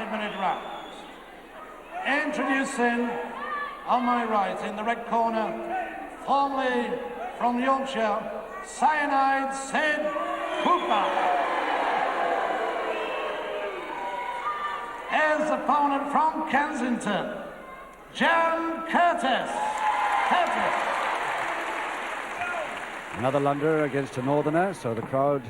5-minute round. Introducing, on my right, in the red corner, formerly from Yorkshire, Cyanide Sid Cooper. His opponent from Kensington, Jan Curtis. Another Londoner against a Northerner, so the crowd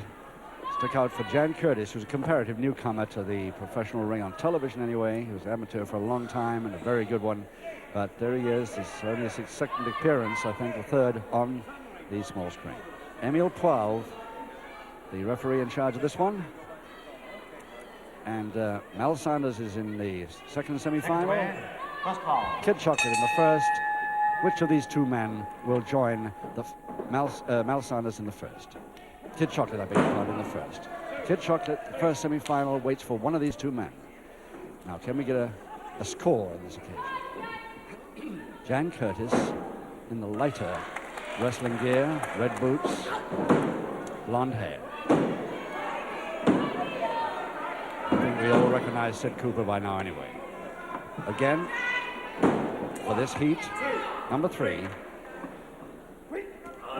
stuck out for Jan Curtis, who's a comparative newcomer to the professional ring on television anyway. He was amateur for a long time and a very good one. But there he is. It's only his second appearance, I think, the third on the small screen. Emil 12, the referee in charge of this one. And Mal Sanders is in the second semi-final. Kid Chocolate in the first. Which of these two men will join the Mal Sanders in the first? Kid Chocolate, I beg your pardon, in the first. Kid Chocolate, the first semi-final, waits for one of these two men. Now, can we get a score on this occasion? Jan Curtis in the lighter wrestling gear, red boots, blonde hair. I think we all recognize Sid Cooper by now anyway. Again, for this heat, number 3,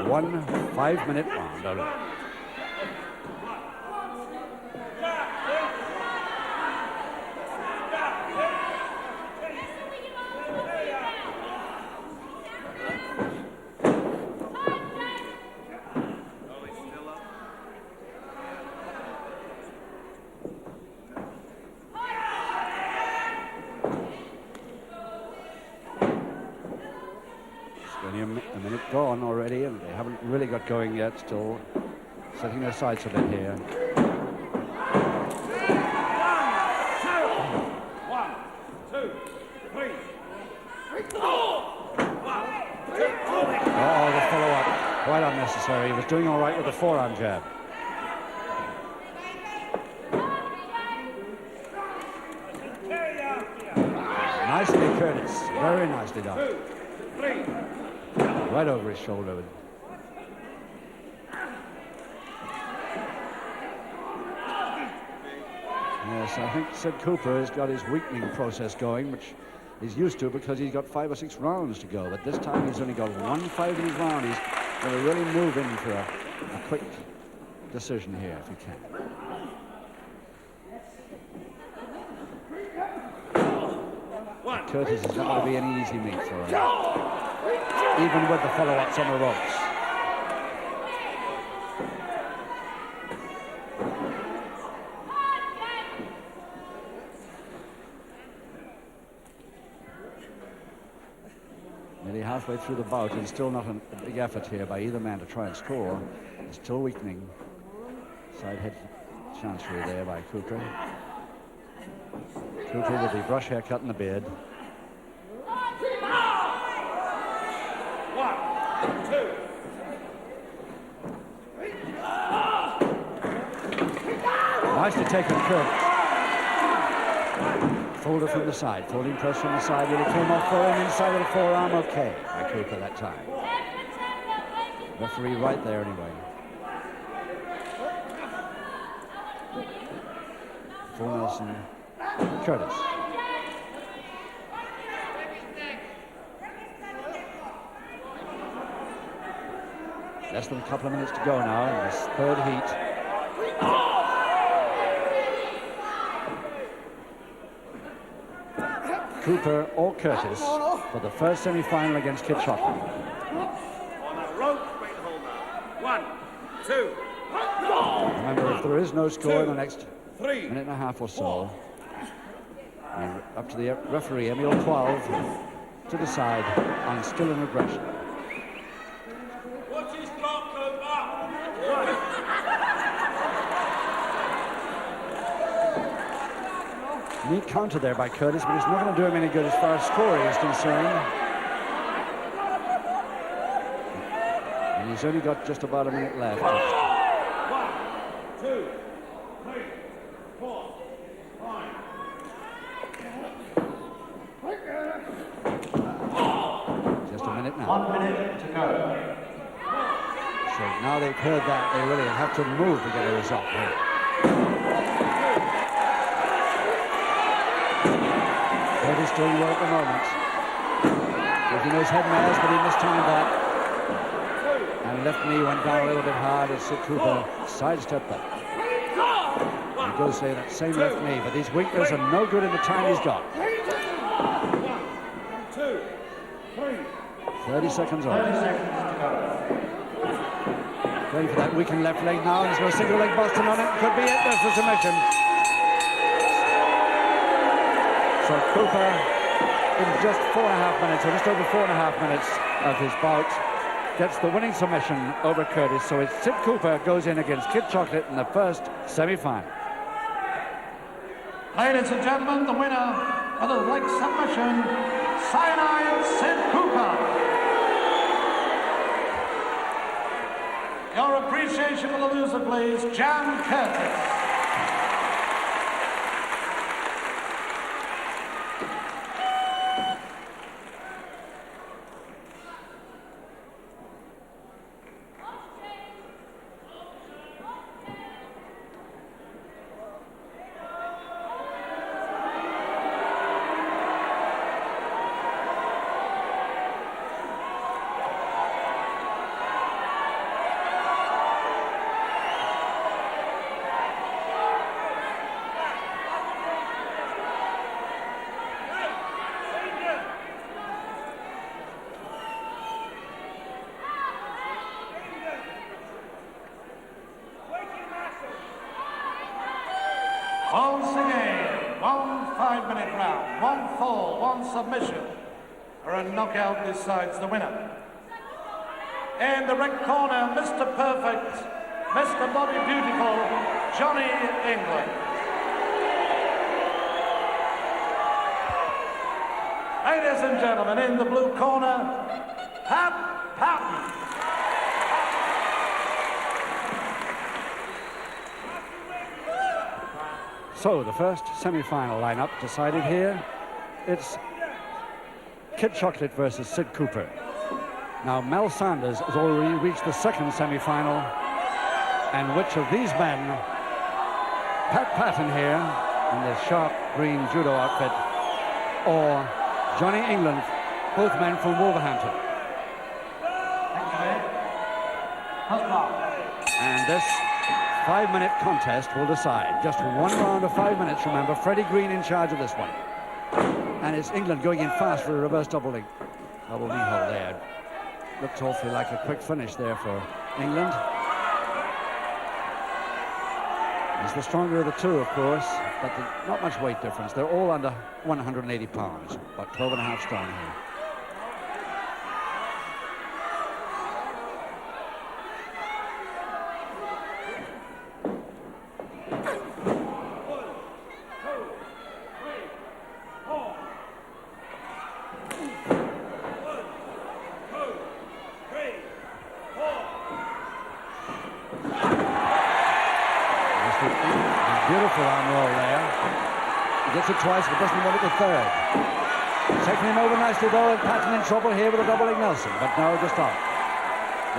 1 5-minute round already. A minute gone already, and they haven't really got going yet, still setting their sights a bit here. One, two, three. Oh, the follow-up, quite unnecessary. He was doing all right with the forearm jab. Nicely, Curtis. Very nicely done. 2, 3. Right over his shoulder. Yes, I think Sid Cooper has got his weakening process going, which he's used to because he's got 5 or 6 rounds to go. But this time he's only got 1 5-minute round. He's going to really move in for a quick decision here, if he can. Curtis is not going to be any easy meat for him, even with the follow-ups on the ropes. Nearly halfway through the bout, and still not a big effort here by either man to try and score. It's still weakening. Side head chancery there by Cooper. Cooper with the brush haircut and the beard. 1, 2. Nicely taken, Curtis. Folder from the side, folding press from the side. Really came off for him inside of the forearm. Okay, by Cooper that time. Referee right there anyway. Full Nelson, Curtis. Less than a couple of minutes to go now in this third heat. Cooper or Curtis for the first semi-final against Kid Chocolate. On a rope, wait, hold now. 1, 2. Remember, if there is no score in the next 3. minute and a half or so, up to the referee, Emil 12, to decide on still in aggression. Watch his drop, Cooper. Neat counter there by Curtis, but it's not going to do him any good as far as scoring is concerned. And he's only got just about a minute left. 1, 2, 3, 4, 5. Just a minute now. 1 minute to go. So now they've heard that, they really have to move to get a result here. is doing well at the moment. He knows head mares, but he mistimed that. And left knee went down a little bit hard as Sid Cooper sidestepped that. He goes there, that same left knee, but these winkers are no good in the time he's got. 30 seconds on. Going for that weakened left leg now, and he's got a single leg Boston on it. Could be it, there's the submission. So Cooper, in just 4.5 minutes, or just over 4.5 minutes of his bout, gets the winning submission over Curtis. So it's Sid Cooper goes in against Kid Chocolate in the first semi-final. Ladies and gentlemen, the winner of the leg submission, Cyanide Sid Cooper. Your appreciation for the loser, please, Jan Curtis. Once again, 1 5-minute round, 1 fall, 1 submission, or a knockout decides the winner. In the red corner, Mr. Perfect, Mr. Body Beautiful, Johnny England. Ladies and gentlemen, in the blue corner, Patton. So the first semi-final lineup decided here. It's Kid Chocolate versus Sid Cooper. Now Mel Sanders has already reached the second semi-final, and which of these men, Patton here in this sharp green judo outfit, or Johnny England, both men from Wolverhampton. And this 5-minute contest will decide. Just 1 round of 5 minutes, remember. Freddie Green in charge of this one. And it's England going in fast for a reverse double knee hole there. Looked awfully like a quick finish there for England. He's the stronger of the two, of course, but not much weight difference. They're all under 180 pounds, about 12.5 stone here. Beautiful arm roll there. He gets it twice, but doesn't want it the third. Taking him over nicely though, and Patton in trouble here with a double leg Nelson, but no, just off.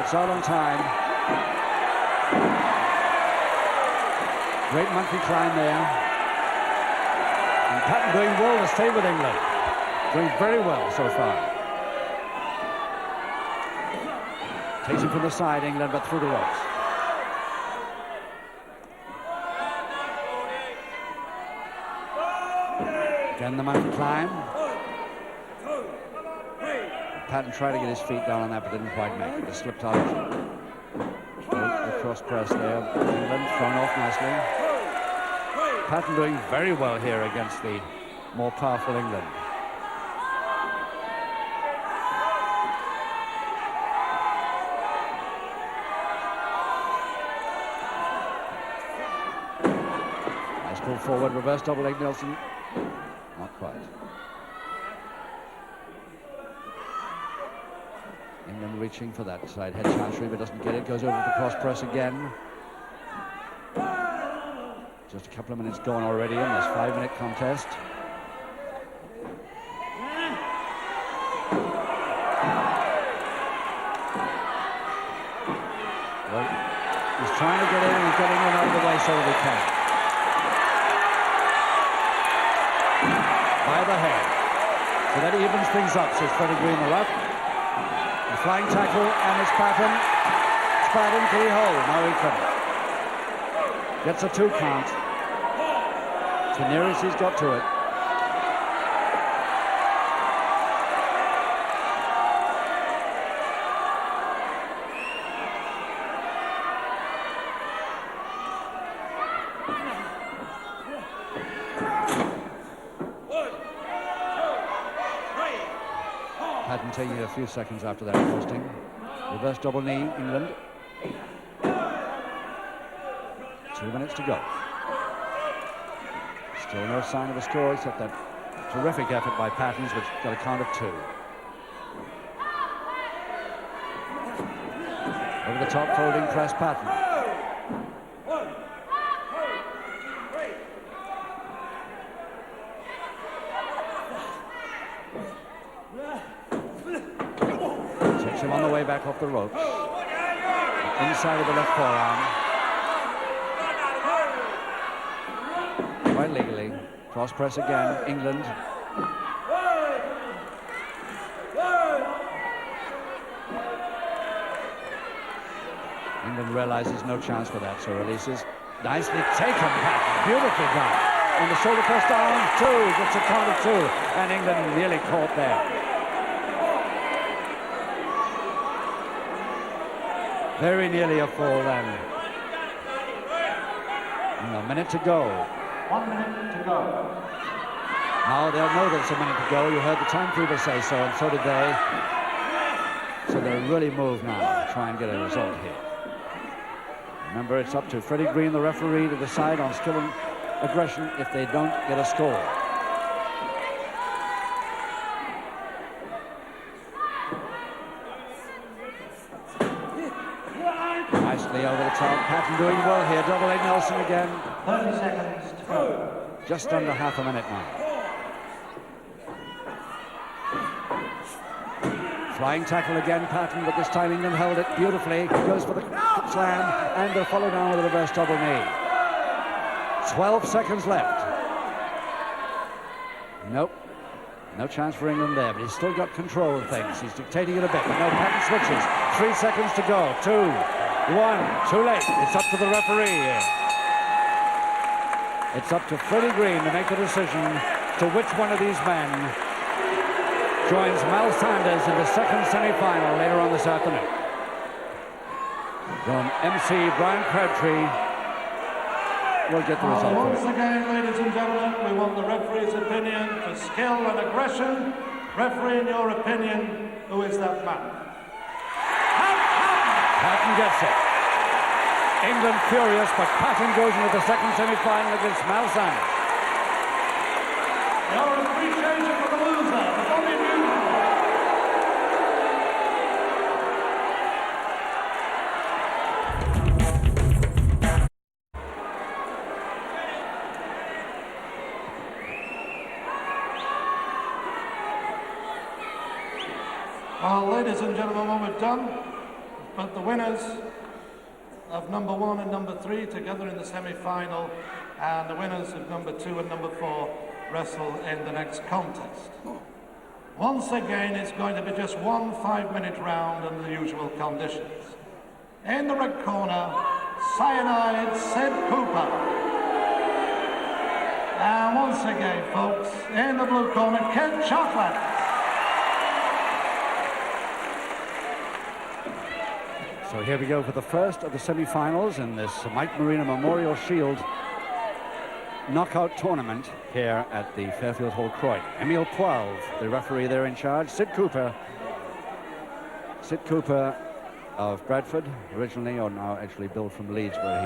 It's out on time. Great monkey climb there. And Patton doing well to stay with England. Doing very well so far. Takes him from the side, England, but through the ropes. Again, the monkey climb. Patton tried to get his feet down on that, but didn't quite make it. He slipped out. The cross press there. England thrown off nicely. Patton doing very well here against the more powerful England. Nice pull forward, reverse double leg Nelson. Not quite. England reaching for that side head chancery, but doesn't get it. Goes over the cross press again. Just a couple of minutes gone already in this 5-minute contest. Well, he's trying to get in, and he's getting him out of the way so that he can. By the head. So that evens things up, says Freddie Green, the ref. The flying tackle, and it's Patton. It's Patton, can he hold? No, he couldn't. Gets a 2 count. It's the nearest he's got to it. Patton taking it a few seconds after that posting. Reverse double knee, England. 2 minutes to go. Still no sign of a score except that terrific effort by Pattons, which got a count of 2. Over the top folding press, Patton. Takes him on the way back off the ropes. Inside of the left forearm. Quite legally. Cross press again, England. England realizes no chance for that, so releases. Nicely taken, Patton. Beautifully done. On the shoulder press down, 2. Gets a count of 2. And England nearly caught there. Very nearly a fall then. And a minute to go. 1 minute to go. Now they'll know that it's a minute to go. You heard the timekeeper say so, and so did they. So they're really moved now to try and get a result here. Remember, it's up to Freddie Green, the referee, to decide on skill and aggression if they don't get a score. Nicely over the top. Patton doing well here. Double A Nelson again. 30 seconds to go. Just under half a minute now. Flying tackle again, Patton, but this time England held it beautifully. Goes for the slam, and they'll follow down with a reverse double knee. 12 seconds left. Nope. No chance for England there, but he's still got control of things. He's dictating it a bit, but no, Patton switches. 3 seconds to go. 2, 1, too late. It's up to the referee here. It's up to Freddie Green to make the decision to which one of these men joins Mal Sanders in the second semi-final later on this afternoon. From MC Brian Crabtree will get the result. Once again, ladies and gentlemen, we want the referee's opinion for skill and aggression. Referee, in your opinion, who is that man? Patton gets it. England furious, but Patton goes into the second semi-final against Mal Sanders. Your appreciation for the loser, the Bobby Newton. Well, ladies and gentlemen, what we've done, but the winners of number 1 and number 3 together in the semi-final, and the winners of number 2 and number 4 wrestle in the next contest. Once again, it's going to be just one 5-minute round under the usual conditions. In the red corner, Cyanide Sid Cooper. And once again, folks, in the blue corner, Kid Chocolate. So here we go for the first of the semi-finals in this Mike Marino Memorial Shield knockout tournament here at the Fairfield Hall, Croydon. Emile Poivre, the referee there in charge. Sid Cooper of Bradford, originally, or now actually billed from Leeds, where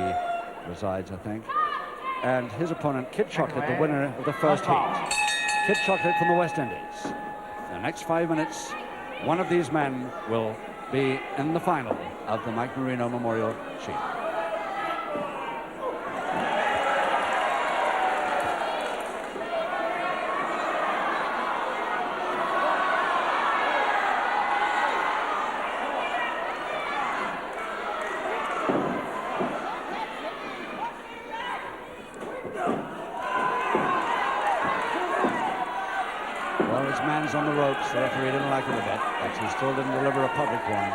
he resides, I think. And his opponent, Kid Chocolate, the winner of the first heat. Kid Chocolate from the West Indies. In the next 5 minutes, one of these men will be in the final of the Mike Marino Memorial Shield. Well, his man's on the ropes. The referee didn't like it a bit, but he still didn't deliver a public warning.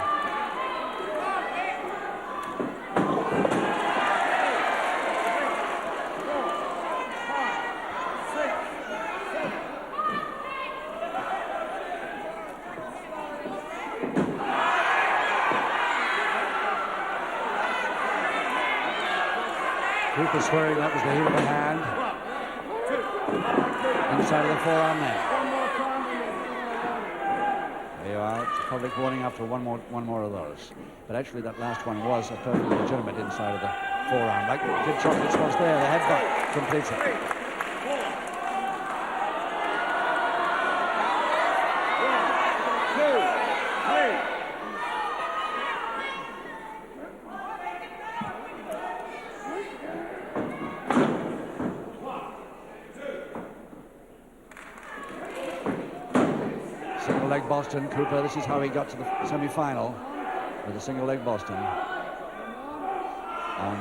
Cooper swearing that was the heel of the hand. Inside of the forearm there. There you are. It's a public warning after one more of those. But actually that last one was a perfectly legitimate inside of the forearm. Like Kid Chocolate's was there. The headbutt completes it. Single leg Boston. Cooper, this is how he got to the semi-final with a single leg Boston on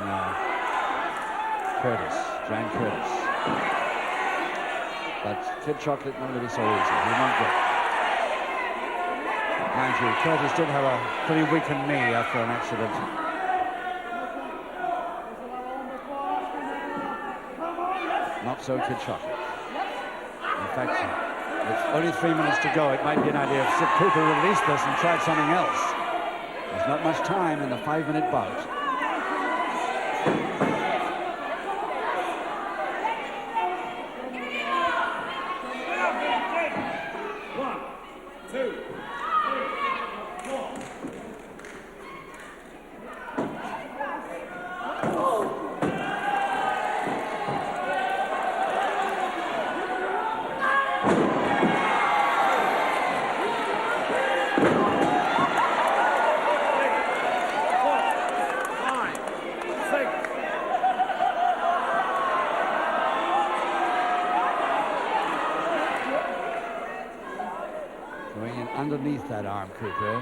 Curtis, Jan Curtis. But Kid Chocolate not going to be so easy. He won't get. Mind you, Curtis did have a pretty weakened knee after an accident. Not so Kid Chocolate. In fact, with only 3 minutes to go, it might be an idea if Cooper released this and tried something else. There's not much time in the 5-minute bout. Underneath that arm, Cooper.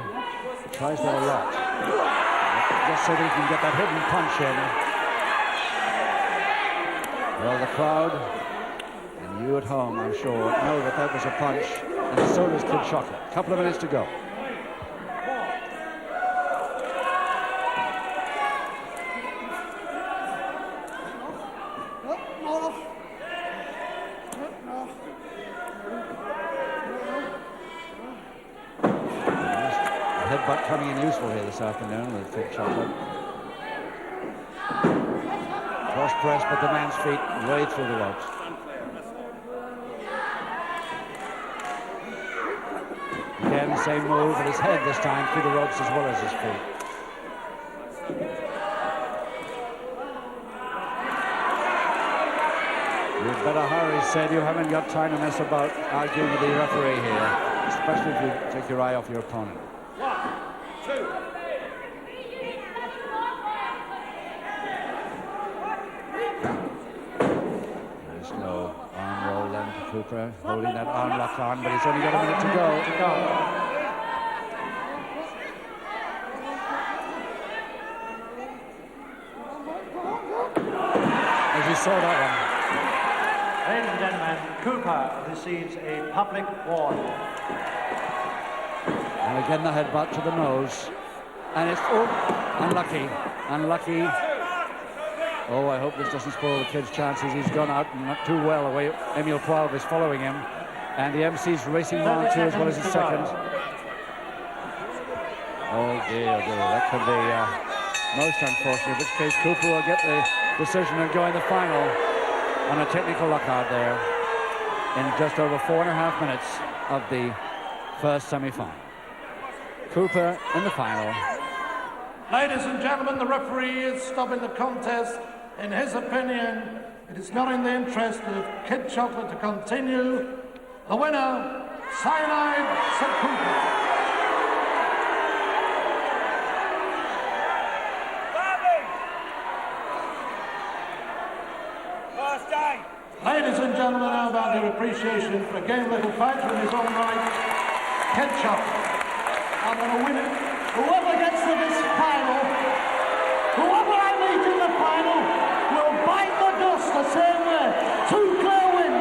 He tries that a lot. Just so that he can get that hidden punch in. Well, the crowd, and you at home, I'm sure, know that that was a punch, and so does Kid Chocolate. A couple of minutes to go. Headbutt coming in useful here this afternoon with Kid Chocolate. Cross press, but the man's feet way through the ropes. Again, same move, but his head this time through the ropes as well as his feet. You'd better hurry, said. You haven't got time to mess about arguing with the referee here, especially if you take your eye off your opponent. There's no arm roll then for Cooper, holding that arm lock on, but he's only got a minute to go. As you saw that one. Ladies and gentlemen, Cooper receives a public warning. And again the headbutt to the nose. And it's, unlucky. Oh, I hope this doesn't spoil the kid's chances. He's gone out not too well away. Emil Poilv is following him. And the MC's racing round two as well as his second. Oh dear. That could be most unfortunate. In which case Cooper will get the decision and go in the final on a technical lockout there in just over 4.5 minutes of the first semi-final. Cooper in the final. Ladies and gentlemen, the referee is stopping the contest. In his opinion, it is not in the interest of Kid Chocolate to continue. The winner, Cyanide Sir Cooper. Ladies and gentlemen, how about your appreciation for a game little fighter in his own right, Kid Chocolate. I'm going to win it. Whoever gets to this final, whoever I meet in the final, will bite the dust the same way. 2 clear win.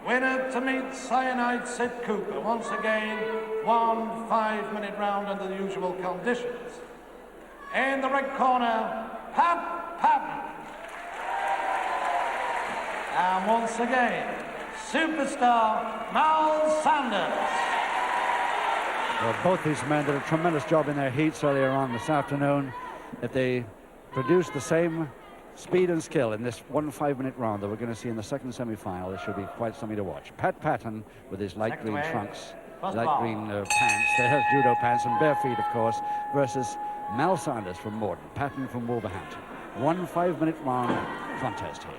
Winner to meet Cyanide Sid Cooper. Once again, 1 5-minute round under the usual conditions. In the red corner, Patton. And once again, superstar Mal Sanders. Well, both these men did a tremendous job in their heats earlier on this afternoon. If they produce the same speed and skill in this 1 5-minute round that we're going to see in the second semi-final, this should be quite something to watch. Patton with his light green trunks, light green pants, there's judo pants and bare feet, of course, versus Mal Sanders from Morden, Patton from Wolverhampton. 1 5-minute round contest here.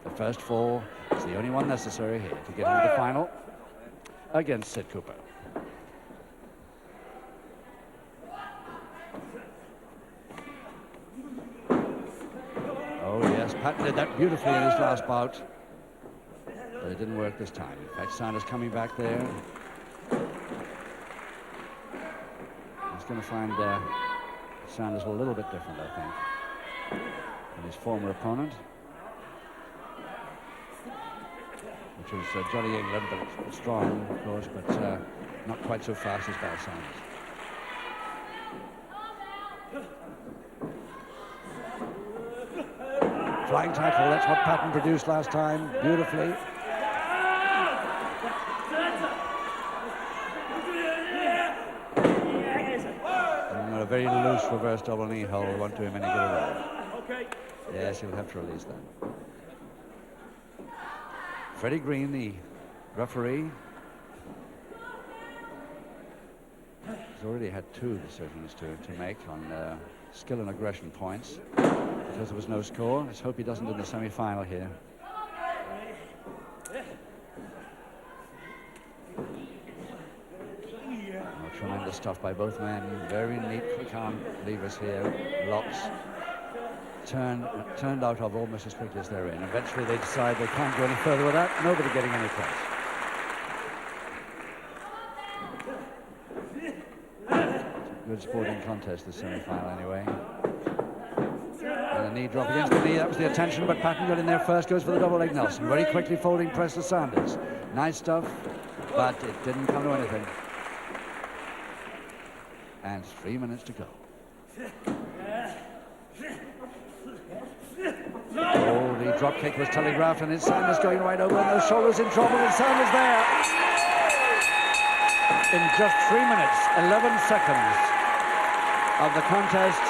The first fall is the only one necessary here to get into the final against Sid Cooper. Oh yes, Patton did that beautifully in his last bout, but it didn't work this time. In fact, Sanders coming back there. He's going to find Sanders a little bit different, I think, than his former opponent, which was Johnny England, but strong, of course, but not quite so fast as Mal Sanders. Flying tackle, that's what Patton produced last time, beautifully. And a very loose reverse double knee hold won't do him any good at all. Yes, he'll have to release that. Freddie Green, the referee, has already had 2 decisions to make on skill and aggression points because there was no score. Let's hope he doesn't in the semi-final here. Oh, tremendous stuff by both men. Very neat quick arm levers here. Locks turned out of almost as quickly as they're in. Eventually they decide they can't go any further with that. Nobody getting any place. Good sporting contest, this semi-final anyway. And a knee drop against the knee, that was the attention, but Patton got in there first, goes for the double leg Nelson. Very quickly folding press to Sanders. Nice stuff, but it didn't come to anything. And 3 minutes to go. Oh, the drop kick was telegraphed, and it's Sanders going right over, and those shoulders in trouble, and Sanders there. In just 3 minutes, 11 seconds of the contest,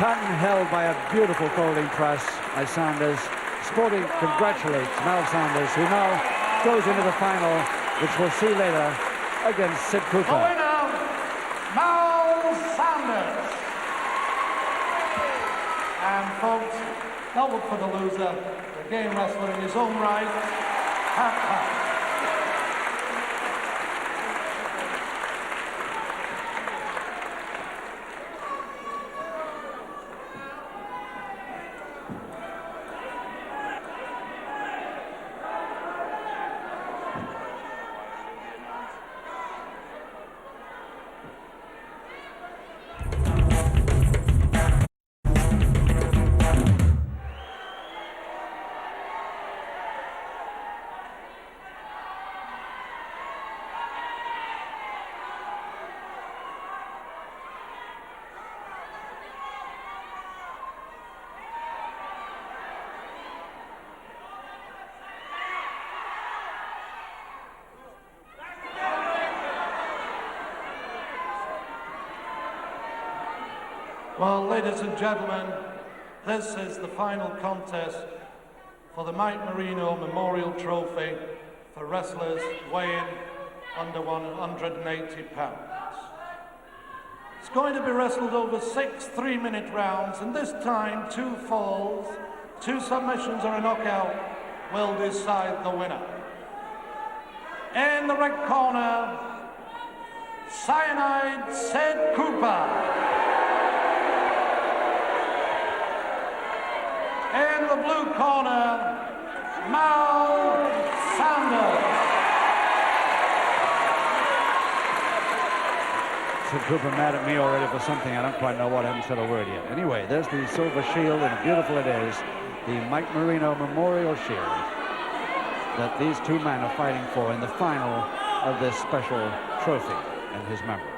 Patton held by a beautiful folding press by Sanders. Sporting congratulates Mal Sanders, who now goes into the final, which we'll see later, against Sid Cooper. The winner, Mal Sanders. And folks, that was for the loser. The game wrestler in his own right, Patton. Well, ladies and gentlemen, this is the final contest for the Mike Marino Memorial Trophy for wrestlers weighing under 180 pounds. It's going to be wrestled over 6 3-minute rounds, and this time 2 falls, 2 submissions or a knockout will decide the winner. In the red corner, Cyanide Sid Cooper. In the blue corner, Mal Sanders. Sid Cooper mad at me already for something. I don't quite know what. I haven't said a word yet. Anyway, there's the silver shield, and beautiful it is. The Mike Marino Memorial Shield. that these two men are fighting for in the final of this special trophy in his memory.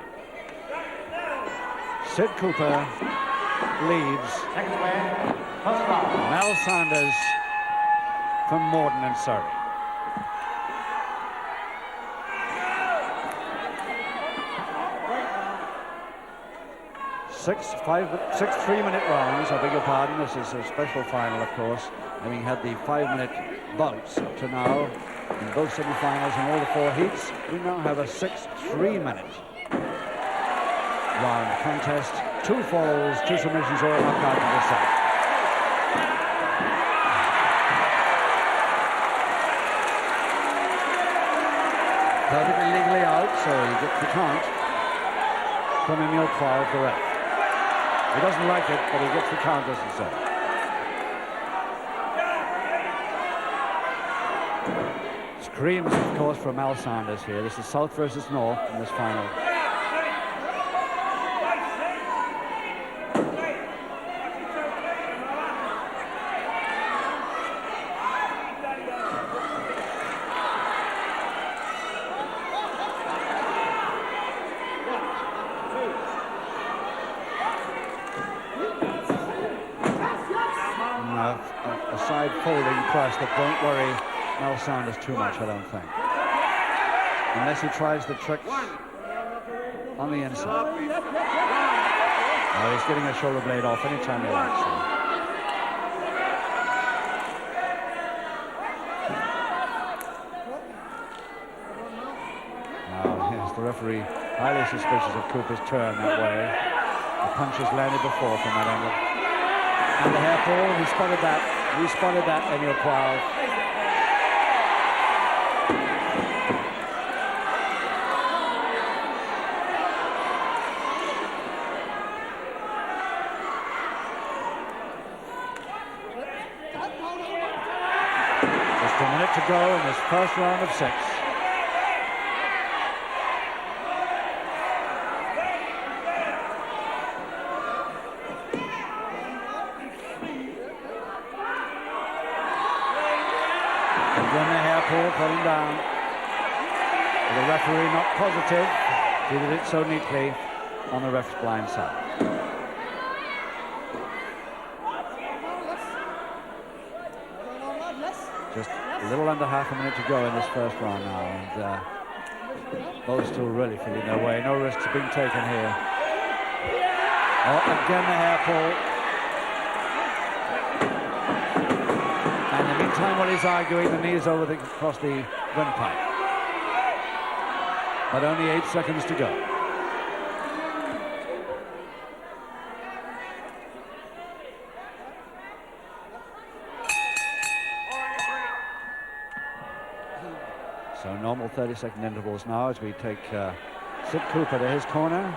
Sid Cooper leads Mel Sanders from Morden and Surrey. 6 3-minute rounds, I beg your pardon. This is a special final, of course, having had the 5-minute bouts up to now in both semi-finals and all the 4 heats. We now have a 6 3-minute round contest. 2 falls, 2 submissions, or a knockout in the set. Perfectly legally out, so he gets the count from Emil Quail, the ref. He doesn't like it, but he gets the count, as he said. Screams, of course, from Mal Sanders here. This is South versus North in this final. A side folding press that won't worry Mal Sanders too much, I don't think. Unless he tries the tricks on the inside. Oh, he's getting a shoulder blade off anytime he likes. Now, here's the referee, highly suspicious of Cooper's turn that way. The punch has landed before from that angle. And the hair pull, he spotted that. He spotted that, Emil Quail. Just a minute to go in this first round of 6. Pulling down. The referee not positive. He did it so neatly on the ref's blind side. Just a little under half a minute to go in this first round now, and both still really feeling their way. No risks being taken here. Oh, again the hair pull. In the meantime, while he's arguing, the knee is across the windpipe. But only 8 seconds to go. So normal 30-second intervals now as we take Sid Cooper to his corner.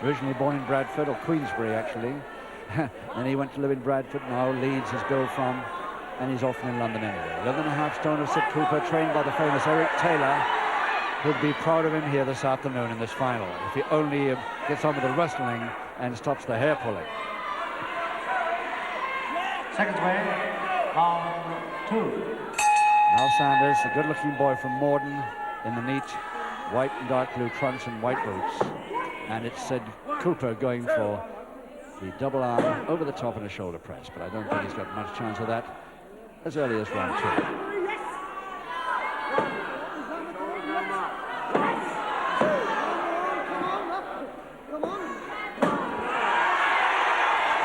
Originally born in Bradford, or Queensbury actually. Then he went to live in Bradford, now Leeds his girlfriend. And he's often in London anyway. 11.5 stone of Sid Cooper, trained by the famous Eric Taylor, who'd be proud of him here this afternoon in this final, if he only gets on with the wrestling and stops the hair pulling. Second way, round 2. Mal Sanders, a good-looking boy from Morden, in the neat white and dark blue trunks and white boots. And it's Sid Cooper going for the double arm over the top and a shoulder press, but I don't think he's got much chance of that as early as round 2.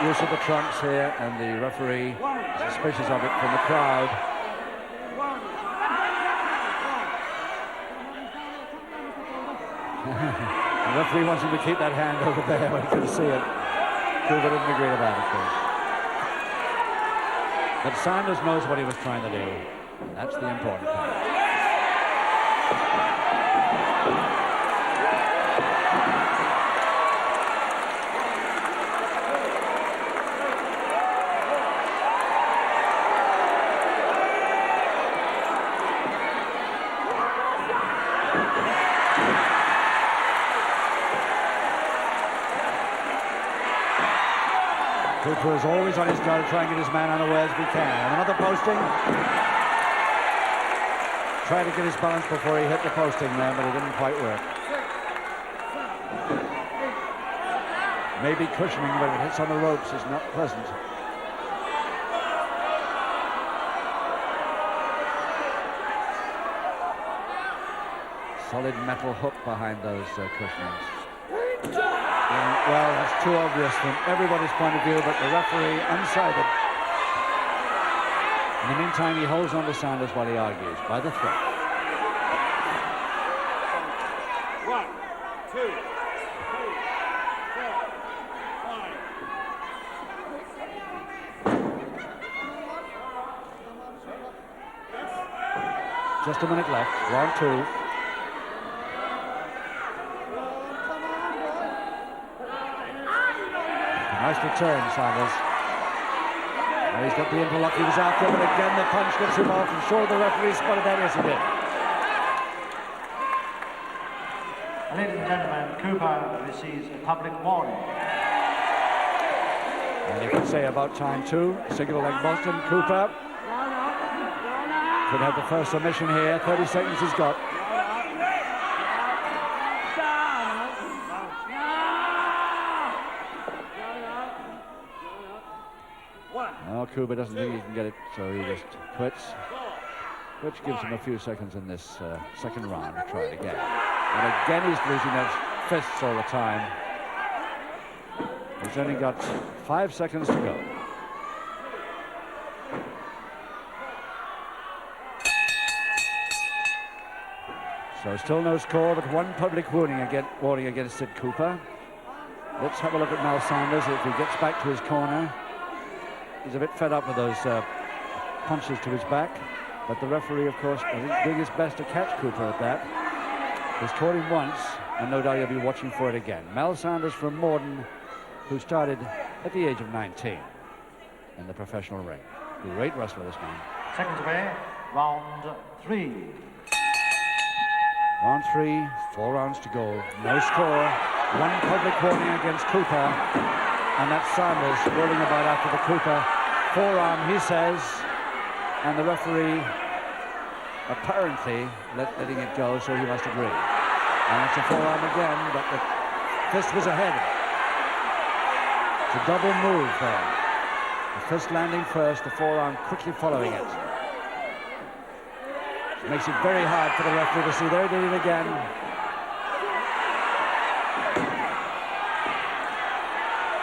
Use of the trunks here, and the referee is suspicious of it from the crowd. The referee wants him to keep that hand over there when he can see it. Cooper didn't agree to that, of course. But Sanders knows what he was trying to do. That's the important part. Cooper is always on his guard to try and get his man unawares if he can. And another posting. tried to get his balance before he hit the posting there, but it didn't quite work. Maybe cushioning, but it hits on the ropes is not pleasant. Solid metal hook behind those cushionings. And, well, that's too obvious from everybody's point of view, but the referee unsided. In the meantime, he holds on to Sanders while he argues by the throat. 1, 2, 3, 4, 5. Just a minute left, round 2. Nice return, Sanders. Well, he's got the interlock he was after, but again the punch gets him off. I'm sure the referee spotted that. Yes, he did. Ladies and gentlemen, Cooper receives a public warning. And you can say about time too. Single leg Boston. Cooper could have the first submission here. 30 seconds he's got. Well, Cooper doesn't think he can get it, so he just quits, which gives him a few seconds in this second round to try it again. And again he's losing those fists all the time. He's only got 5 seconds to go. So still no score, but one public warning against Sid Cooper. Let's have a look at Mal Sanders if he gets back to his corner. He's a bit fed up with those punches to his back, but the referee, of course, I think doing his best to catch Cooper at that. He's caught him once, and no doubt he'll be watching for it again. Mal Sanders from Morden, who started at the age of 19 in the professional ring. Great wrestler, this man. Seconds away, round 3. Round 3, 4 rounds to go. No score. One public warning against Cooper. And that's Sanders rolling about after the Cooper forearm, he says. And the referee apparently letting it go, so he must agree. And it's a forearm again, but the fist was ahead. It's a double move there. The fist landing first, the forearm quickly following it. It makes it very hard for the referee to see. There he did it again.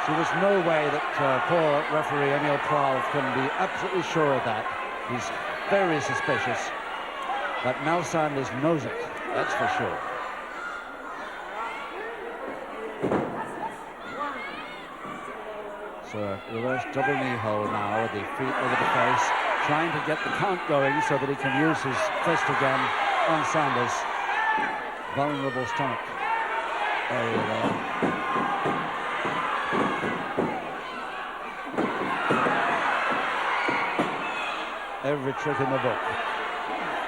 So there's no way that poor referee Emil Prahl can be absolutely sure of that. He's very suspicious. But Mal Sanders knows it, that's for sure. So a reverse double knee hold now with the feet over the face, trying to get the count going so that he can use his fist again on Sanders. Vulnerable stomach. There you go. Every trick in the book,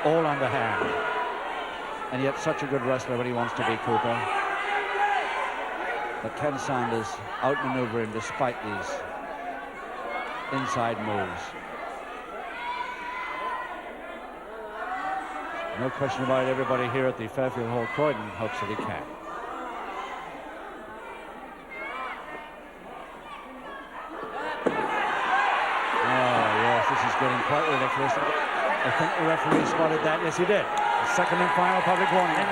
all underhand, and yet such a good wrestler when he wants to be, Cooper. But can Sanders outmaneuver him despite these inside moves? No question about it, everybody here at the Fairfield Hall Croydon hopes that he can. This is getting quite ridiculous. I think the referee spotted that. Yes, he did. The second and final public warning.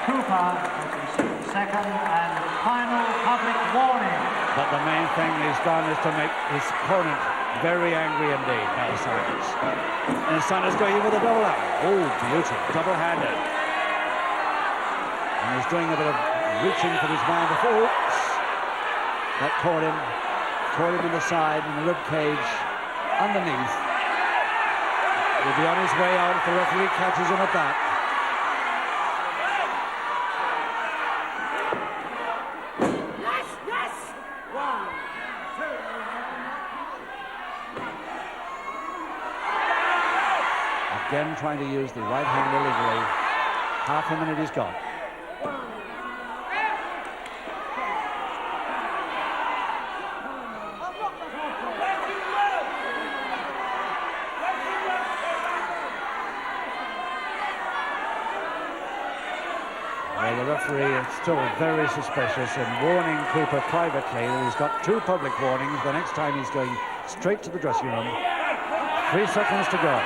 Cooper has received second and final public warning. But the main thing he's done is to make his opponent very angry indeed, Mal Sanders. And Sanders going in with a double out. Oh, beauty. Double-handed. And he's doing a bit of reaching for his man before. Oops. That caught him. Caught him in the side, in the rib cage. Underneath. He'll be on his way out if the referee catches him at that. Yes, yes! 1, 2. Again trying to use the right hand illegally. Half a minute he's got. still very suspicious and warning Cooper privately that he's got 2 public warnings. The next time he's going straight to the dressing room. 3 seconds to go.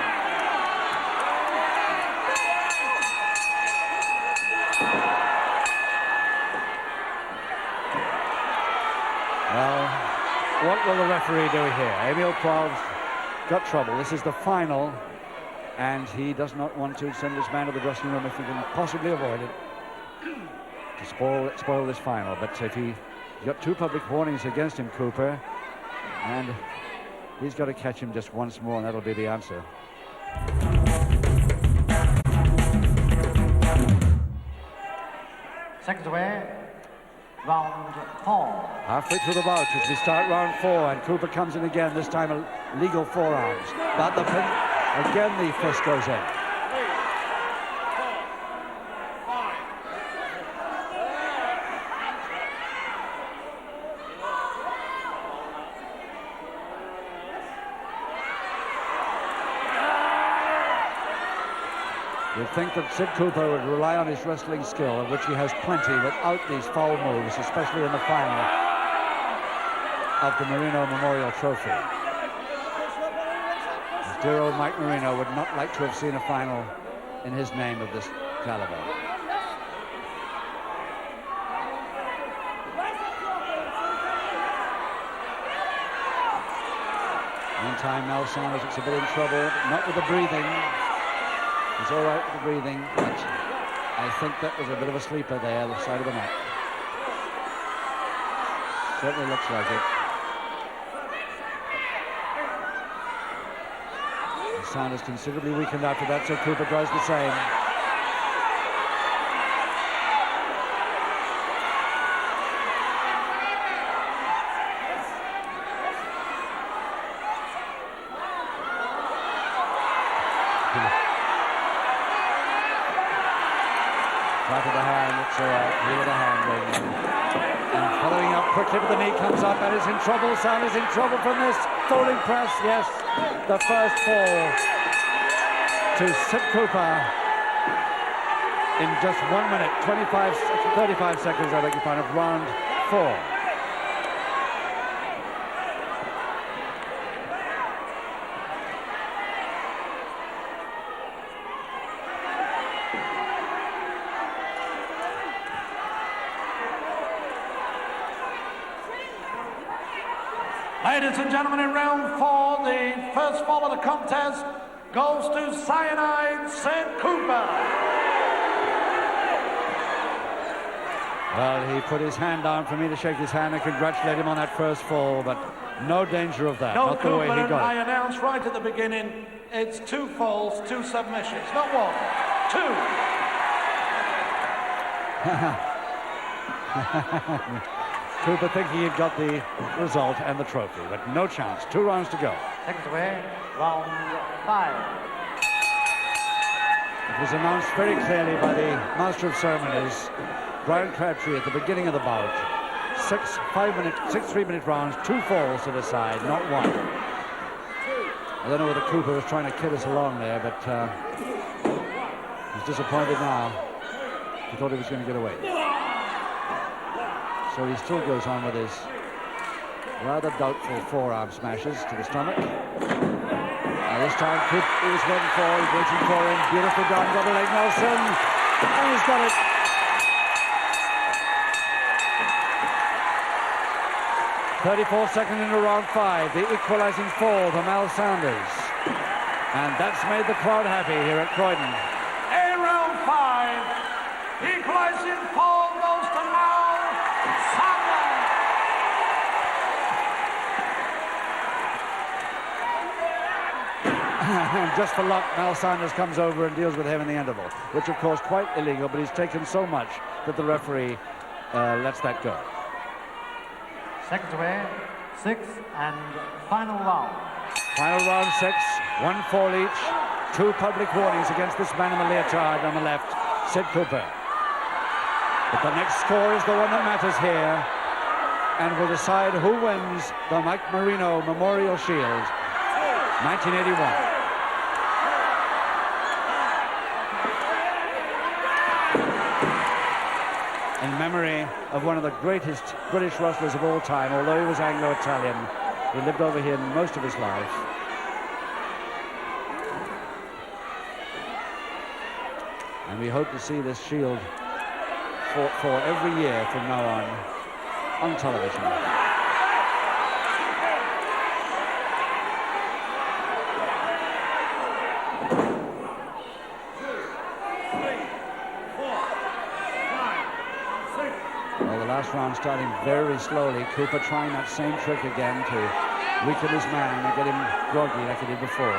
Well, what will the referee do here? Emil Poiv's got trouble. This is the final, and he does not want to send this man to the dressing room if he can possibly avoid it, to spoil this final. But if he's got 2 public warnings against him, Cooper, and he's got to catch him just once more, and that'll be the answer. Seconds away. Round 4. Halfway through the bout as we start round 4, and Cooper comes in again, this time legal forearms. But again the fist goes in. You'd think that Sid Cooper would rely on his wrestling skill, of which he has plenty, without these foul moves, especially in the final of the Marino Memorial Trophy. His dear old Mike Marino would not like to have seen a final in his name of this caliber. Meantime, Mel Sanders looks a bit in trouble, not with the breathing. He's all right with the breathing, but I think that was a bit of a sleeper there, the side of the mat. Certainly looks like it. And Sanders considerably weakened after that, so Cooper does the same. Right of the hand, it's all right, heel of the hand, maybe. And following up quickly with the knee, comes up and is in trouble. Sanders in trouble from this falling press, yes. The first fall to Sid Cooper in just 1 minute, 35 seconds, I beg your pardon, of round 4. Ladies and gentlemen, in round 4, the first fall of the contest goes to Cyanide Sid Cooper. Well, he put his hand down for me to shake his hand and congratulate him on that first fall, but no danger of that, No, not the way Cooper, he got I it. announced right at the beginning, it's 2 falls, 2 submissions, not 1, 2. Cooper thinking he'd got the result and the trophy, but no chance. 2 rounds to go. Seconds away. Round 5. It was announced very clearly by the Master of Ceremonies, Brian Crabtree, at the beginning of the bout. 6 3-minute rounds, 2 falls to the side, not 1. I don't know whether Cooper was trying to kid us along there, but he's disappointed now. He thought he was going to get away. So he still goes on with his rather doubtful forearm smashes to the stomach. This time, Coop is waiting for, he's waiting for him. Beautiful down double leg Nelson. And he's got it. .34 seconds into round 5. The equalizing fall for Mal Sanders. And that's made the crowd happy here at Croydon. In round 5, equalizing fall goes to Mal Sanders. And just for luck, Mal Sanders comes over and deals with him in the interval, which of course quite illegal, but he's taken so much that the referee lets that go. Seconds away. 6 and final round. Final round 6, 1 fall each. 2 public warnings against this man in the leotard on the left, Sid Cooper. But the next score is the one that matters here and will decide who wins the Mike Marino Memorial Shield 1981. And memory of one of the greatest British wrestlers of all time, although he was Anglo-Italian. He lived over here most of his life. And we hope to see this Shield fought for every year from now on television. Well, the last round starting very slowly. Cooper trying that same trick again to weaken his man and get him groggy like he did before.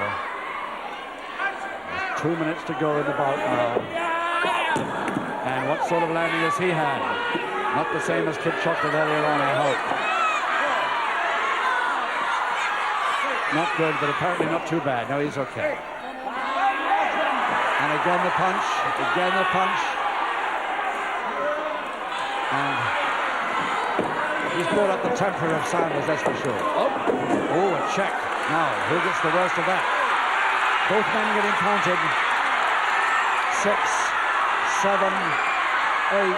There's 2 minutes to go in the bout now. And what sort of landing has he had? Not the same as Kid Chocolate earlier on, I hope. Not good, but apparently not too bad. No, he's okay. And again the punch. Again the punch. And he's brought up the temper of Sanders, that's for sure. Oh, a check. Now, who gets the worst of that? Both men getting counted. 6, 7, 8.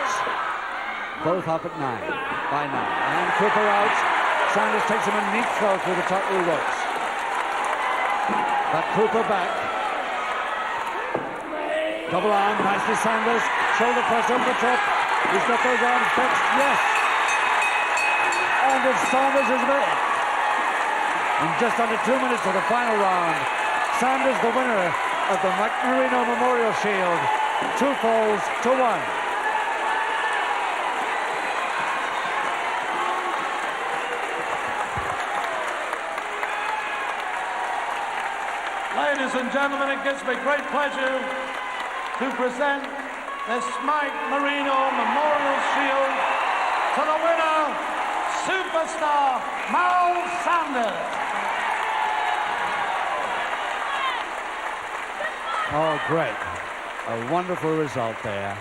Both up at 9. By 9. And Cooper out. Sanders takes him a neat throw through the top of the ropes. But Cooper back. Double arm, nicely Sanders. Shoulder press over the top. He's got those arms fixed, yes. And it's Sanders is there. In just under 2 minutes of the final round, Sanders the winner of the Marino Memorial Shield. 2 falls to 1. Ladies and gentlemen, it gives me great pleasure to present this Mike Marino Memorial Shield to the winner, superstar Mal Sanders. Oh, great. A wonderful result there.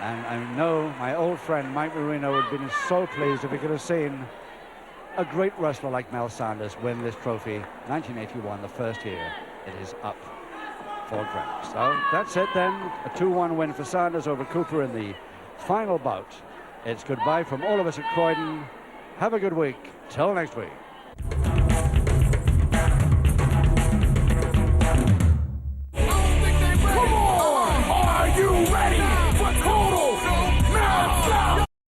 And I know my old friend Mike Marino would have been so pleased if he could have seen a great wrestler like Mel Sanders win this trophy. 1981, the first year it is up for grabs. So that's it then. A 2-1 win for Sanders over Cooper in the final bout. It's goodbye from all of us at Croydon. Have a good week. Till next week.